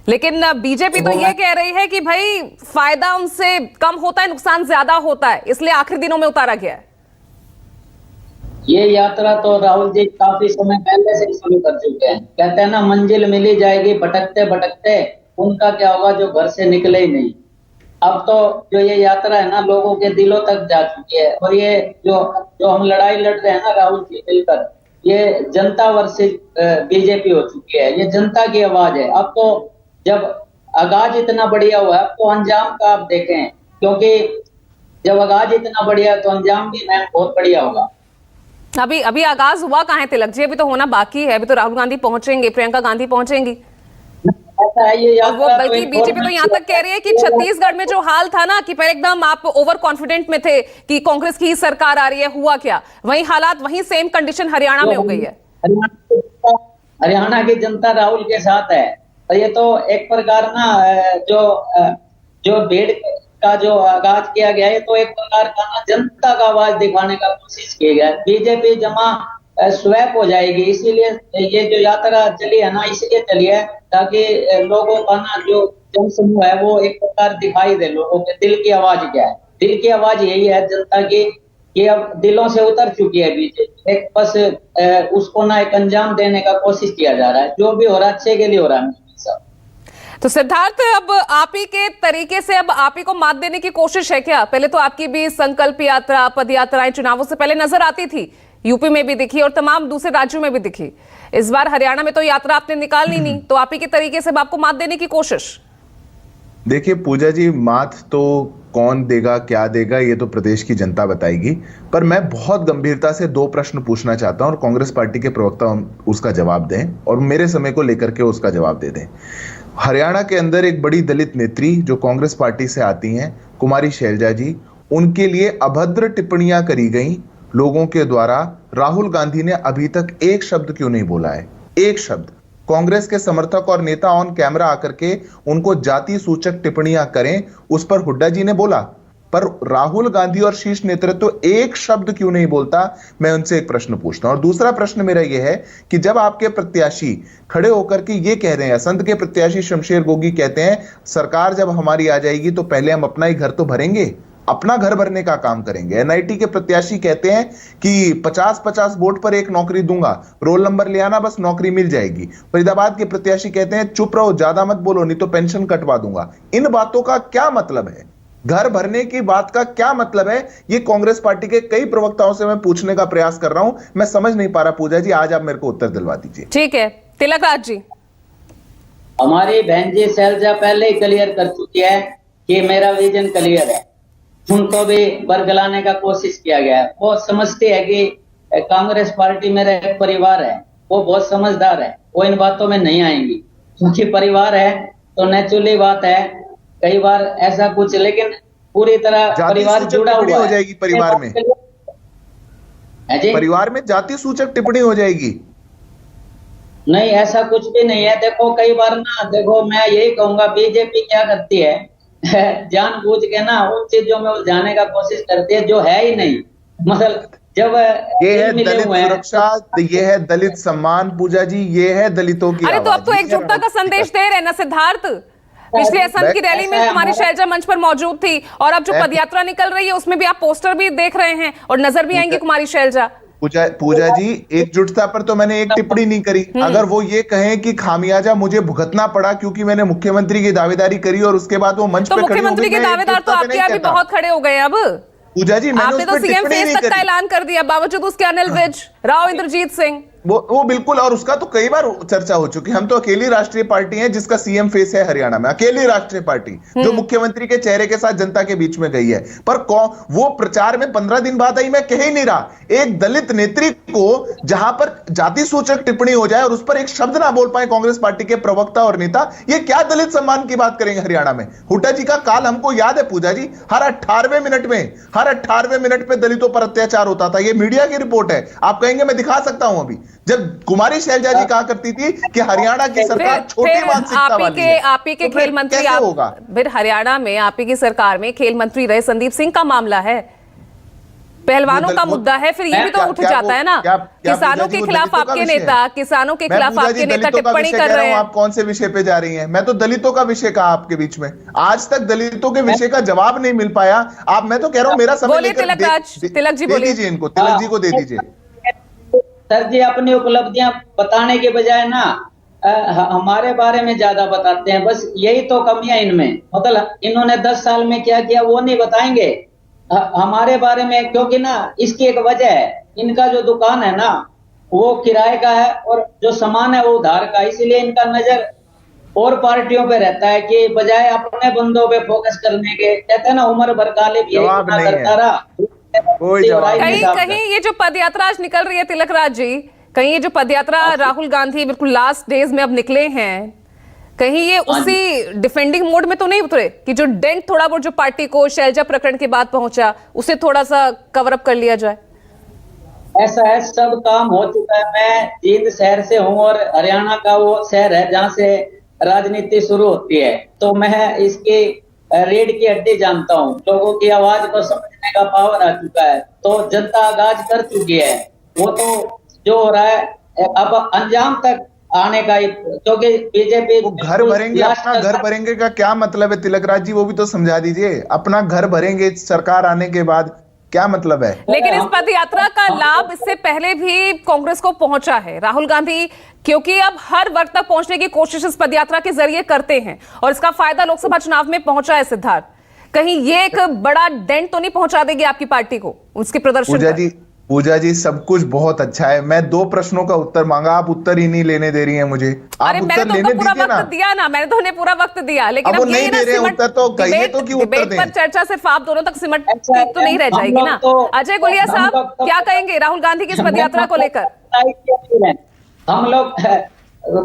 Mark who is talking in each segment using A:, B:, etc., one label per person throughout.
A: लेकिन बीजेपी तो ये कह रही है कि भाई फायदा उनसे कम होता है, नुकसान ज्यादा होता है, इसलिए आखिरी दिनों में उतारा गया है।
B: ये यात्रा तो राहुल जी काफी समय पहले से शुरू कर चुके हैं। कहते हैं ना, मंजिल मिली जाएगी भटकते भटकते, उनका क्या होगा जो घर से निकले ही नहीं। अब तो जो ये यात्रा है ना, लोगों के दिलों तक जा चुकी है। और ये जो जो हम लड़ाई लड़ रहे हैं ना राहुल जी मिलकर, ये जनता वर्सेस बीजेपी हो चुकी है। ये जनता की आवाज है। अब तो जब आगाज इतना बढ़िया हुआ है, अब तो अंजाम का आप देखें, क्योंकि जब आगाज इतना बढ़िया है तो अंजाम भी मैम बहुत बढ़िया होगा।
A: अभी आगाज हुआ कहाँ है तिलक जी? अभी तो होना बाकी है। अभी तो राहुल गांधी पहुंचेंगे, प्रियंका गांधी पहुंचेंगी।
B: ऐसा है ये
A: और वो बल्कि बीजेपी तो यहां तक कह रही है कि छत्तीसगढ़ में जो हाल था ना कि पहले एकदम आप ओवर कॉन्फिडेंट में थे कि कांग्रेस की सरकार आ रही है, हुआ क्या? वही हालात, वही सेम कंडीशन हरियाणा में हो गई है।
B: हरियाणा की जनता राहुल के साथ है। और ये तो एक प्रकार ना जो भीड़ का जो आगाज किया गया है, तो एक प्रकार का ना जनता का आवाज दिखाने का कोशिश किया गया। बीजेपी जमा स्वैप हो जाएगी, इसीलिए ये जो यात्रा चली है ना, इसलिए चली है ताकि लोगों का ना जो जनसमूह है वो एक प्रकार दिखाई दे लोगों के दिल की आवाज क्या है। दिल की आवाज यही है जनता की कि अब दिलों से उतर चुकी है बीजेपी। एक बस उसको ना एक अंजाम देने का कोशिश किया जा रहा है। जो भी हो रहा है अच्छे के लिए हो रहा है सब।
A: तो सिद्धार्थ, अब आप ही के तरीके से अब आप ही को मात देने की कोशिश है क्या? पहले तो आपकी भी संकल्प यात्रा, पद यात्राएं चुनावों से पहले नजर आती थी, यूपी में भी दिखी और तमाम दूसरे राज्यों में भी दिखी। इस बार हरियाणा में तो यात्रा आपने निकालनी नहीं, तो आप ही के तरीके से आपको मात देने की कोशिश।
C: देखिए पूजा जी, मात तो कौन देगा, क्या देगा, ये तो प्रदेश की जनता बताएगी। पर मैं बहुत गंभीरता से दो प्रश्न पूछना चाहता हूं और कांग्रेस पार्टी के प्रवक्ता उसका जवाब दें और मेरे समय को लेकर के उसका जवाब दे दें। हरियाणा के अंदर एक बड़ी दलित नेत्री जो कांग्रेस पार्टी से आती हैं, कुमारी शैलजा जी, उनके लिए अभद्र टिप्पणियां करी गई लोगों के द्वारा। राहुल गांधी ने अभी तक एक शब्द क्यों नहीं बोला है? एक शब्द। कांग्रेस के समर्थक और नेता ऑन कैमरा आकर के उनको जाति सूचक टिप्पणियां करें, उस पर हुड्डा जी ने बोला, पर राहुल गांधी और शीर्ष नेतृत्व तो एक शब्द क्यों नहीं बोलता? मैं उनसे एक प्रश्न पूछता हूं। और दूसरा प्रश्न मेरा यह है कि जब आपके प्रत्याशी खड़े होकर के ये कह रहे हैं, संत के प्रत्याशी शमशेर गोगी कहते हैं सरकार जब हमारी आ जाएगी तो पहले हम अपना ही घर तो भरेंगे, अपना घर भरने का काम करेंगे। एनआईटी के प्रत्याशी कहते हैं कि 50-50 वोट पर एक नौकरी दूंगा, रोल नंबर ले आना बस नौकरी मिल जाएगी। फरीदाबाद के प्रत्याशी कहते हैं चुप रहो, ज्यादा मत बोलो नहीं तो पेंशन कटवा दूंगा। इन बातों का क्या मतलब है? घर भरने की बात का क्या मतलब है? ये कांग्रेस पार्टी के कई प्रवक्ताओं से मैं पूछने का प्रयास कर रहा हूं, मैं समझ नहीं पा रहा। पूजा जी, आज आप मेरे को उत्तर दिलवा दीजिए।
A: ठीक है तिलक राज जी।
B: हमारी बहन जी शैलजा पहले ही क्लियर कर चुकी है कि मेरा विजन क्लियर है। उनको भी बरगलाने का कोशिश किया गया है। वो समझती है कि कांग्रेस पार्टी मेरा एक परिवार है। वो बहुत समझदार है, वो इन बातों में नहीं आएंगी क्योंकि परिवार है तो नेचुरली बात है कई बार ऐसा कुछ, लेकिन पूरी तरह परिवार जुड़ा हुआ
C: हो जाएगी। परिवार में परिवार में जाति सूचक टिप्पणी हो जाएगी?
B: नहीं, ऐसा कुछ भी नहीं है। देखो कई बार ना, देखो मैं यही कहूंगा बीजेपी क्या करती है जानबूझ के ना उन चीजों में उलझाने का कोशिश करती है जो है ही नहीं। मतलब जब
C: ये है दलित सुरक्षा, ये है दलित सम्मान। पूजा जी, ये है दलितों की
A: अरे तो अब तो एकजुटता का संदेश दे रहे ना सिद्धार्थ। पिछले असंत की रैली में कुमारी शैलजा मंच पर मौजूद थी और अब जो पदयात्रा निकल रही है उसमें भी आप पोस्टर भी देख रहे हैं और नजर भी आएंगी कुमारी शैलजा।
C: पूजा जी, एकजुटता पर तो मैंने एक टिप्पणी नहीं करी। अगर वो ये कहें कि खामियाजा मुझे भुगतना पड़ा क्योंकि मैंने मुख्यमंत्री की दावेदारी करी और उसके बाद वो मंच पे खड़ी हो गई,
A: मुख्यमंत्री के दावेदार तो आपके यहाँ भी बहुत खड़े हो गए। अब
C: पूजा जी,
A: आपने तो सीएम फेस तक का ऐलान कर दिया, बावजूद उसके अनिल विज, राव इंद्रजीत सिंह,
C: वो बिल्कुल। और उसका तो कई बार चर्चा हो चुकी। हम तो अकेली राष्ट्रीय पार्टी है जिसका सीएम फेस है हरियाणा में, अकेली राष्ट्रीय पार्टी जो मुख्यमंत्री के चेहरे के साथ जनता के बीच में गई है। पर वो प्रचार में 15 दिन बाद आई, मैं कह ही नहीं रहा। एक दलित नेत्री को जहां पर जाति सूचक टिप्पणी हो जाए और उस पर एक शब्द ना बोल पाए कांग्रेस पार्टी के प्रवक्ता और नेता, ये क्या दलित सम्मान की बात करेंगे हरियाणा में? हुड्डा जी का काल हमको याद है पूजा जी, हर 18वें मिनट पे दलितों पर अत्याचार होता था। ये मीडिया की रिपोर्ट है, आप कहेंगे मैं दिखा सकता हूं। अभी जब कुमारी शैलजा जी कहा करती थी कि हरियाणा की सरकार छोटी मानसिकता वाली है,
A: आप ही के खेल मंत्री फिर हरियाणा में आप ही की सरकार में खेल मंत्री रहे संदीप सिंह का मामला है। पहलवानों का मुद्दा है, फिर ये भी तो उठ जाता है ना। किसानों के खिलाफ आपके नेता, किसानों के खिलाफ आपके नेता टिप्पणी कर रहे हैं।
C: आप कौन से विषय पे जा रही हैं? मैं तो दलितों का विषय कहा आपके बीच में, आज तक दलितों के विषय का जवाब नहीं मिल पाया। आप, मैं तो कह रहा हूं मेरा समय
A: बोलिए तिलक जी, बोलिए
C: दीजिए इनको, तिलक जी को दे दीजिए।
B: सर जी अपनी उपलब्धियां बताने के बजाय ना हमारे बारे में ज्यादा बताते हैं, बस यही तो कमियां इनमें। मतलब इन्होंने 10 साल में क्या किया वो नहीं बताएंगे हमारे बारे में, क्योंकि ना इसकी एक वजह है, इनका जो दुकान है ना वो किराए का है और जो सामान है वो उधार का, इसलिए इनका नजर और पार्टियों पे रहता है कि बजाय अपने बंदों पे फोकस करने के। कहते हैं ना उम्र भर काले भी करता रहा।
A: कहीं ये जो पदयात्रा आज निकल रही है तिलक राज जी, कहीं ये जो पदयात्रा राहुल गांधी बिल्कुल लास्ट डेज में अब निकले हैं, कहीं ये उसी डिफेंडिंग मोड में तो नहीं उतरे कि जो डेंट थोड़ा बहुत जो पार्टी को शैलजा प्रकरण के बाद पहुंचा उसे थोड़ा सा कवर अप कर लिया जाए?
B: ऐसा है, सब काम हो चुका है। मैं जींद शहर से हूँ और हरियाणा का वो शहर है जहाँ से राजनीति शुरू होती है, तो मैं इसकी रीढ़ की हड्डी जानता हूँ। लोगों की आवाज को समझने का पावर आ चुका है, तो जनता आगाज कर चुकी है। वो तो जो हो रहा है अब अंजाम तक आने का, क्योंकि बीजेपी
C: घर भरेंगे, अपना घर भरेंगे का क्या मतलब है तिलक राज जी? वो भी तो समझा दीजिए। अपना घर भरेंगे सरकार आने के बाद, क्या मतलब है?
A: लेकिन इस पद यात्रा का लाभ इससे पहले भी कांग्रेस को पहुंचा है। राहुल गांधी क्योंकि अब हर वर्ग तक पहुंचने की कोशिश इस पद यात्रा के जरिए करते हैं और इसका फायदा लोकसभा चुनाव में पहुंचा है। सिद्धार्थ, कहीं ये एक बड़ा डेंट तो नहीं पहुंचा देगी आपकी पार्टी को उसके प्रदर्शन?
C: पूजा जी सब कुछ बहुत अच्छा है। मैं 2 प्रश्नों का उत्तर मांगा, आप उत्तर ही नहीं लेने दे रही हैं मुझे। आप उत्तर लेने
A: पूरा वक्त दिया ना, मैंने तो उन्हें पूरा वक्त दिया, लेकिन अब
C: नहीं दे रहे उत्तर, तो कहिए तो कि उत्तर दें।
A: पर चर्चा सिर्फ आप दोनों तक सिमट तो नहीं रह जाएगी ना। अजय गुलिया साहब क्या कहेंगे राहुल गांधी की इस पदयात्रा को लेकर?
B: हम लोग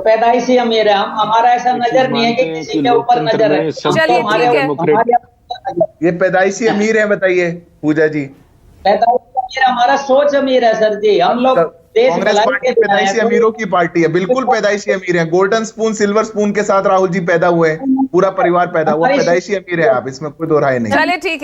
B: पैदाइशी अमीर है, हमारा ऐसा नजर नहीं है कि किसी के ऊपर नजर है।
A: चलिए ठीक है,
C: ये पैदाइशी अमीर है बताइए पूजा जी?
B: हमारा सोच अमीर है सर जी। हम लोग
C: कांग्रेस पार्टी पैदाइशी अमीरों की पार्टी है, बिल्कुल पैदाइशी अमीर है। गोल्डन स्पून सिल्वर स्पून के साथ राहुल जी पैदा हुए, पूरा परिवार पैदा हुआ, पैदाइशी अमीर है आप, इसमें कोई दो राय नहीं।
A: चलिए ठीक है।